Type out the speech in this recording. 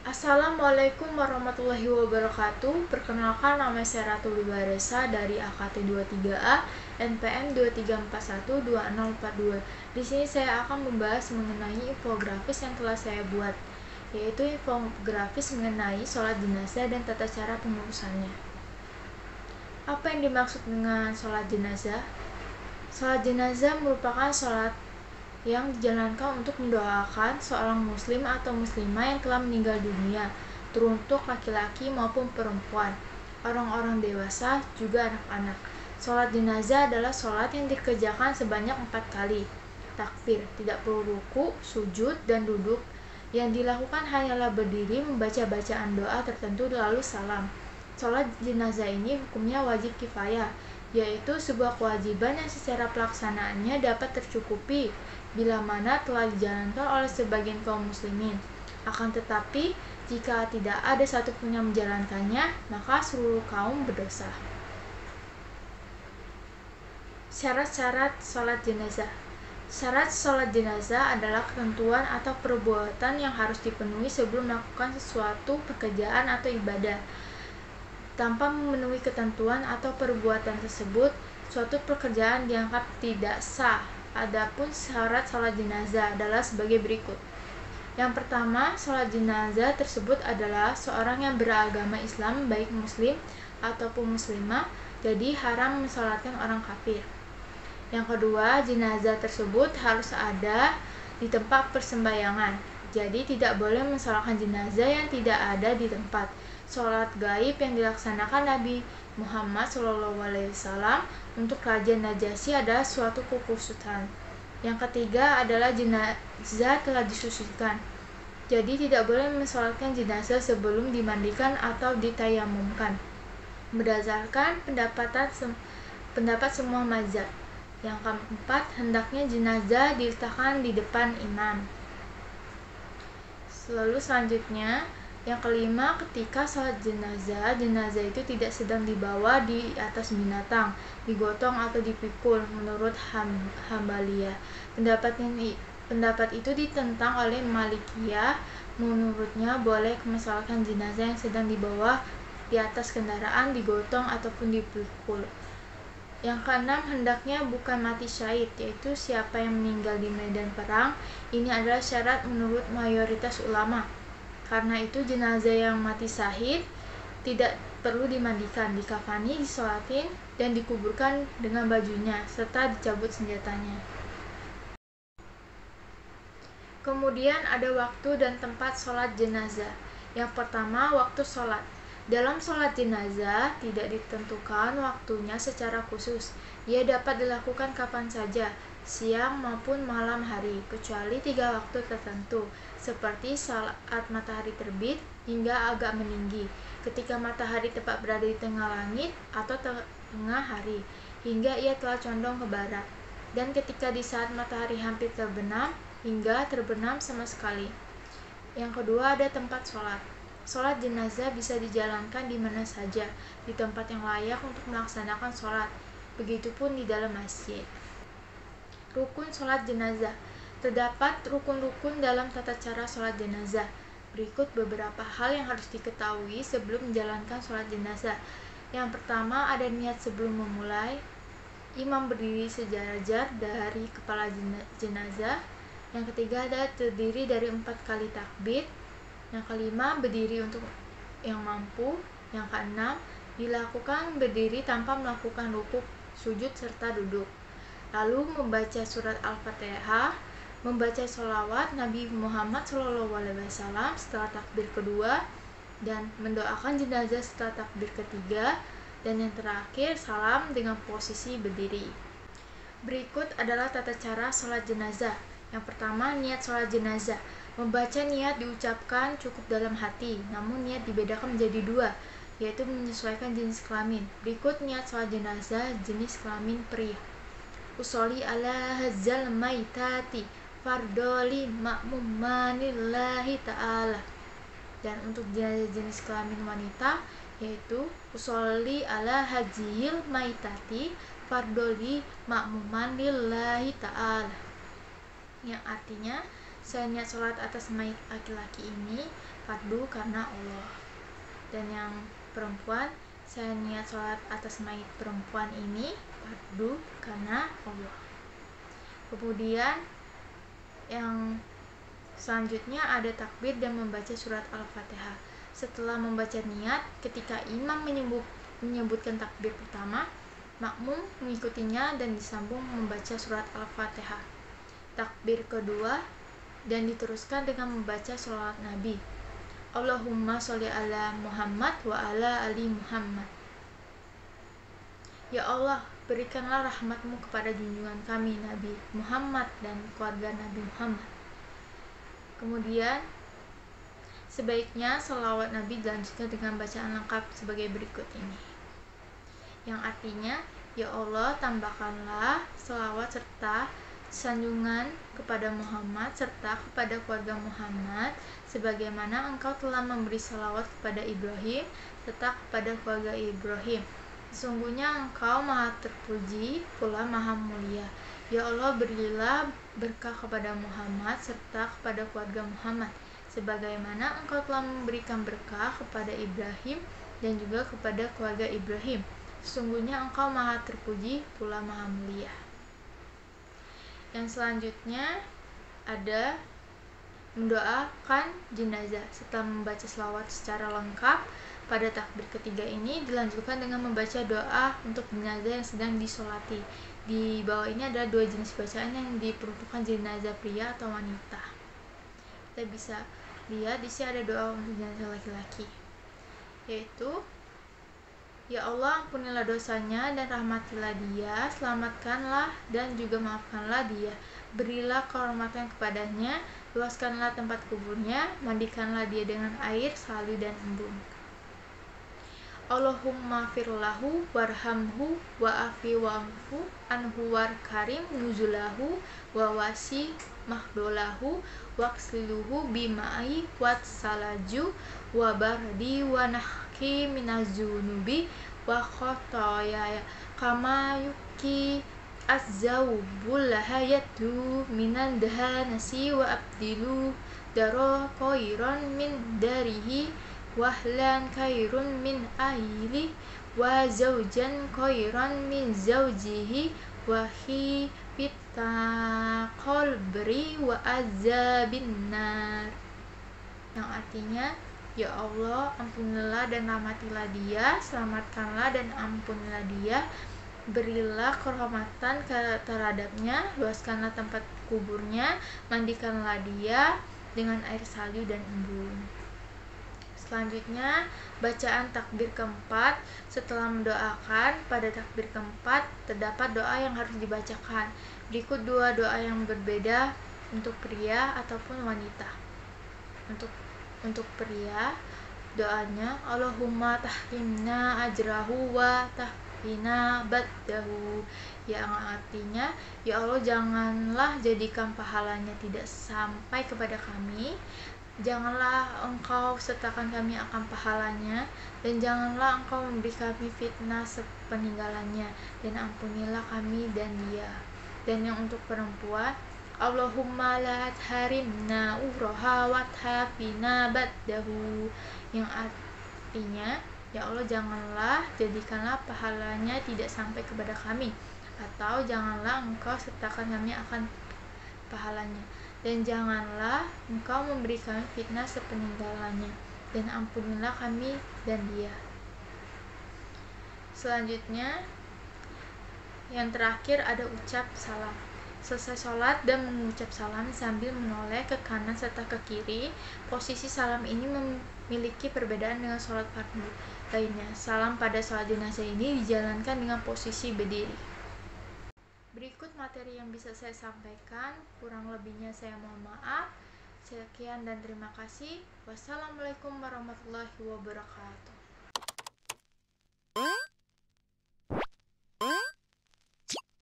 Assalamualaikum warahmatullahi wabarakatuh. Perkenalkan, nama saya Ratu Bibaresa dari AKT 23A NPM 23412042. Di sini saya akan membahas mengenai infografis yang telah saya buat, yaitu infografis mengenai sholat jenazah dan tata cara pengurusannya. Apa yang dimaksud dengan sholat jenazah? Sholat jenazah merupakan sholat yang dijalankan untuk mendoakan seorang muslim atau muslimah yang telah meninggal dunia, teruntuk laki-laki maupun perempuan, orang-orang dewasa, juga anak-anak. Sholat jenazah adalah sholat yang dikerjakan sebanyak 4 kali. Takbir, tidak perlu ruku, sujud, dan duduk. Yang dilakukan hanyalah berdiri membaca bacaan doa tertentu lalu salam. Sholat jenazah ini hukumnya wajib kifayah, yaitu sebuah kewajiban yang secara pelaksanaannya dapat tercukupi bila mana telah dijalankan oleh sebagian kaum muslimin. Akan tetapi, jika tidak ada satupun yang menjalankannya, maka seluruh kaum berdosa. Syarat-syarat sholat jenazah. Syarat sholat jenazah adalah ketentuan atau perbuatan yang harus dipenuhi sebelum melakukan sesuatu pekerjaan atau ibadah. Tanpa memenuhi ketentuan atau perbuatan tersebut, suatu pekerjaan dianggap tidak sah. Adapun syarat sholat jenazah adalah sebagai berikut. Yang pertama, sholat jenazah tersebut adalah seorang yang beragama Islam, baik muslim ataupun muslimah, jadi haram mensolatkan orang kafir. Yang kedua, jenazah tersebut harus ada di tempat persembahyangan, jadi tidak boleh mensolatkan jenazah yang tidak ada di tempat. Sholat gaib yang dilaksanakan Nabi Muhammad SAW untuk Raja Najasyi adalah suatu kekhususan. Yang ketiga adalah jenazah telah disucikan, jadi tidak boleh mensolatkan jenazah sebelum dimandikan atau ditayamumkan, berdasarkan pendapat semua mazhab. Yang keempat, hendaknya jenazah diletakkan di depan imam. Lalu selanjutnya, yang kelima, ketika sholat jenazah itu tidak sedang dibawa di atas binatang, digotong atau dipikul menurut Hambaliyah. Pendapat itu ditentang oleh Malikiyah. Menurutnya boleh mensolatkan jenazah yang sedang dibawa di atas kendaraan, digotong ataupun dipikul. Yang keenam, hendaknya bukan mati syahid, yaitu siapa yang meninggal di medan perang. Ini adalah syarat menurut mayoritas ulama. Karena itu jenazah yang mati syahid tidak perlu dimandikan, dikafani, disolatin, dan dikuburkan dengan bajunya, serta dicabut senjatanya. Kemudian ada waktu dan tempat sholat jenazah. Yang pertama, waktu sholat. Dalam sholat jenazah tidak ditentukan waktunya secara khusus. Ia dapat dilakukan kapan saja, siang maupun malam hari, kecuali 3 waktu tertentu, seperti saat matahari terbit hingga agak meninggi, ketika matahari tepat berada di tengah langit atau tengah hari, hingga ia telah condong ke barat, dan ketika di saat matahari hampir terbenam hingga terbenam sama sekali. Yang kedua, ada tempat sholat. Sholat jenazah bisa dijalankan di mana saja, di tempat yang layak untuk melaksanakan sholat, begitupun di dalam masjid. Rukun sholat jenazah. Terdapat rukun-rukun dalam tata cara sholat jenazah. Berikut beberapa hal yang harus diketahui sebelum menjalankan sholat jenazah. Yang pertama, ada niat sebelum memulai. Imam berdiri sejajar dari kepala jenazah. Yang ketiga, ada terdiri dari 4 kali takbir. Yang kelima, berdiri untuk yang mampu. Yang keenam, dilakukan berdiri tanpa melakukan rukuk, sujud, serta duduk. Lalu membaca surat Al-Fatihah, membaca sholawat Nabi Muhammad SAW setelah takbir kedua, dan mendoakan jenazah setelah takbir ketiga, dan yang terakhir salam dengan posisi berdiri. Berikut adalah tata cara sholat jenazah. Yang pertama, niat sholat jenazah. Membaca niat diucapkan cukup dalam hati, namun niat dibedakan menjadi 2, yaitu menyesuaikan jenis kelamin. Berikut niat sholat jenazah jenis kelamin pria. Usolli ala hazal maitati fardoli ma'mumanillahi ta'ala. Dan untuk jenis kelamin wanita, yaitu usolli ala hazil maitati fardoli ma'mumanillahi ta'ala, yang artinya saya niat sholat atas mayit laki-laki ini fardu karena Allah. Dan yang perempuan, saya niat sholat atas mayit perempuan ini fardu karena Allah. Kemudian yang selanjutnya ada takbir dan membaca surat Al-Fatihah. Setelah membaca niat, ketika imam menyebutkan takbir pertama, makmum mengikutinya dan disambung membaca surat Al-Fatihah. Takbir kedua dan diteruskan dengan membaca sholawat Nabi. Allahumma sholli ala Muhammad wa ala ali Muhammad. Ya Allah, berikanlah rahmatmu kepada junjungan kami Nabi Muhammad dan keluarga Nabi Muhammad. Kemudian sebaiknya sholawat Nabi dilanjutkan dengan bacaan lengkap sebagai berikut ini, yang artinya, ya Allah, tambahkanlah sholawat serta sanjungan kepada Muhammad serta kepada keluarga Muhammad sebagaimana Engkau telah memberi sholawat kepada Ibrahim serta kepada keluarga Ibrahim. Sesungguhnya Engkau maha terpuji pula maha mulia. Ya Allah, berilah berkah kepada Muhammad serta kepada keluarga Muhammad sebagaimana Engkau telah memberikan berkah kepada Ibrahim dan juga kepada keluarga Ibrahim. Sesungguhnya Engkau maha terpuji pula maha mulia. Yang selanjutnya ada mendoakan jenazah. Setelah membaca selawat secara lengkap pada takbir ketiga ini dilanjutkan dengan membaca doa untuk jenazah yang sedang disolati. Di bawah ini ada dua jenis bacaan yang diperuntukkan jenazah pria atau wanita. Kita bisa lihat di sini ada doa untuk jenazah laki-laki, yaitu ya Allah, ampunilah dosanya dan rahmatilah dia, selamatkanlah dan juga maafkanlah dia, berilah kehormatan kepadanya, luaskanlah tempat kuburnya, mandikanlah dia dengan air, salju dan embun. Allahumma firlahu warhamhu wa'afi wa'fu anhu war karim nuzulahu wa wasi mahdolahu waksiluhu bima'i wat salaju wa bardi wa nahki minazunubi wa khotoyaya kama yuki azzawbul hayatu minan dahanasi wa abdilu daro koiron min darihi wahlan khairun min ahli wa zaujan khairan min zaujihi wa hi bitaqal beri wa azabin nar, yang artinya ya Allah, ampunilah dan rahmatilah dia, selamatkanlah dan ampunilah dia, berilah kehormatan terhadapnya, luaskanlah tempat kuburnya, mandikanlah dia dengan air salju dan embun. Selanjutnya, bacaan takbir keempat. Setelah mendoakan pada takbir keempat, terdapat doa yang harus dibacakan. Berikut dua doa yang berbeda untuk pria ataupun wanita. Untuk pria, doanya Allahumma tahrimna ajrahu wa tahfina baddahu, yang artinya ya Allah, janganlah jadikan pahalanya tidak sampai kepada kami, janganlah Engkau sertakan kami akan pahalanya, dan janganlah Engkau memberi kami fitnah sepeninggalannya, dan ampunilah kami dan dia. Dan yang untuk perempuan, Allahumma la harimna uraha wa tahfina baddahu, yang artinya ya Allah, janganlah jadikanlah pahalanya tidak sampai kepada kami, atau janganlah Engkau sertakan kami akan pahalanya, dan janganlah Engkau memberi kami fitnah sepeninggalannya, dan ampunilah kami dan dia. Selanjutnya, yang terakhir ada ucap salam. Selesai sholat dan mengucap salam sambil menoleh ke kanan serta ke kiri. Posisi salam ini memiliki perbedaan dengan sholat fardu lainnya. Salam pada sholat jenazah ini dijalankan dengan posisi berdiri. Berikut materi yang bisa saya sampaikan, kurang lebihnya saya mohon maaf. Sekian dan terima kasih. Wassalamualaikum warahmatullahi wabarakatuh.